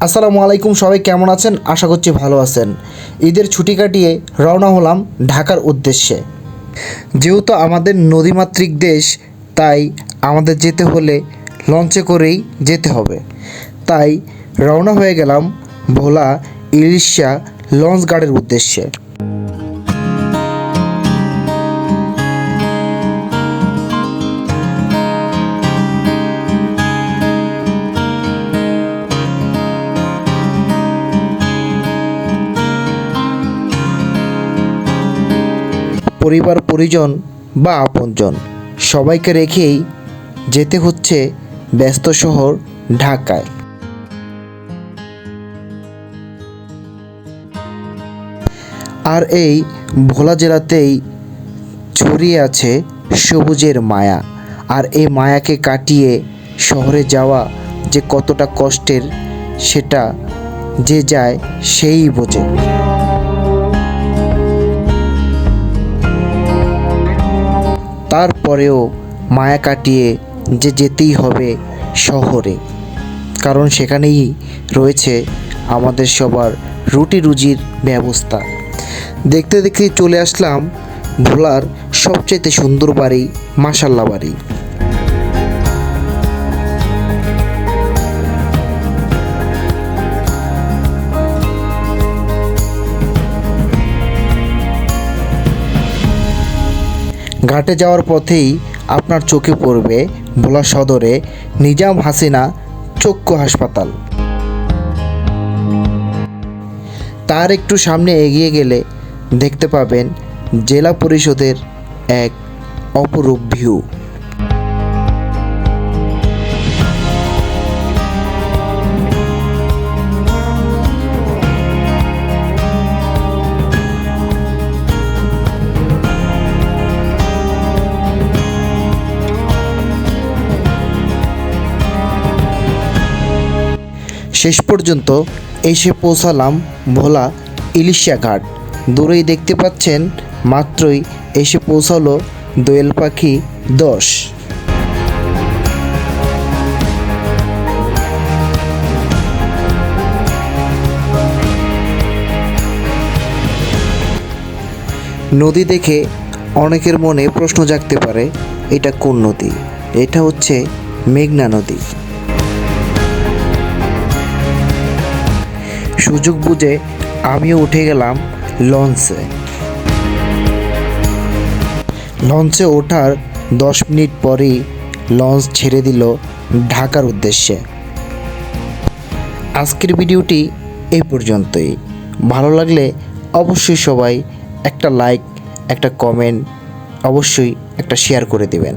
আসসালামু আলাইকুম, সবাই কেমন আছেন? আশা করছি ভালো আছেন। ঈদের ছুটি কাটিয়ে রওনা হলাম ঢাকার উদ্দেশ্যে। যেহেতু আমাদের নদীমাতৃক দেশ, তাই আমাদের যেতে হলে লঞ্চে করেই যেতে হবে। তাই রওনা হয়ে গেলাম ভোলা ইলিশা লঞ্চ ঘাটের উদ্দেশ্যে। পরিবার পরিজন বা আপনজন সবাইকে রেখেই যেতে হচ্ছে ব্যস্ত শহর ঢাকায়। আর এই ভোলা জেলাতেই ছড়িয়ে আছে সবুজের মায়া। আর এই মায়াকে কাটিয়ে শহরে যাওয়া যে কতটা কষ্টের, সেটা যে যায় সেই বোঝে। তারপরেও মায়া কাটিয়ে যে যেতেই হবে শহরে, কারণ সেখানেই রয়েছে আমাদের সবার রুটি রুজির ব্যবস্থা। দেখতে দেখতে চলে আসলাম ভোলার সবচেয়ে সুন্দর বাড়ি, মাশাল্লাহ বাড়ি। ঘাটে যাওয়ার পথেই আপনার চোখে পড়বে ভোলা সদরে নিজাম হাসিনা চক্ষু হাসপাতাল। তার একটু সামনে এগিয়ে গেলে দেখতে পাবেন জেলা পরিষদের এক অপরূপ ভিউ। শেষ পর্যন্ত এসে পৌঁছালাম ভোলা ইলিশা ঘাট। দূরেই দেখতে পাচ্ছেন, মাত্রই এসে পৌঁছালো দোয়েল পাখি 10। নদী দেখে অনেকের মনে প্রশ্ন জাগতে পারে, এটা কোন নদী? এটা হচ্ছে মেঘনা নদী। সুযোগ বুঝে আমিও উঠে গেলাম লঞ্চে ওঠার 10 মিনিট পরেই লঞ্চ ছেড়ে দিল ঢাকার উদ্দেশ্যে। আজকের ভিডিওটি এই পর্যন্তই। ভালো লাগলে অবশ্যই সবাই একটা লাইক, একটা কমেন্ট, অবশ্যই একটা শেয়ার করে দেবেন।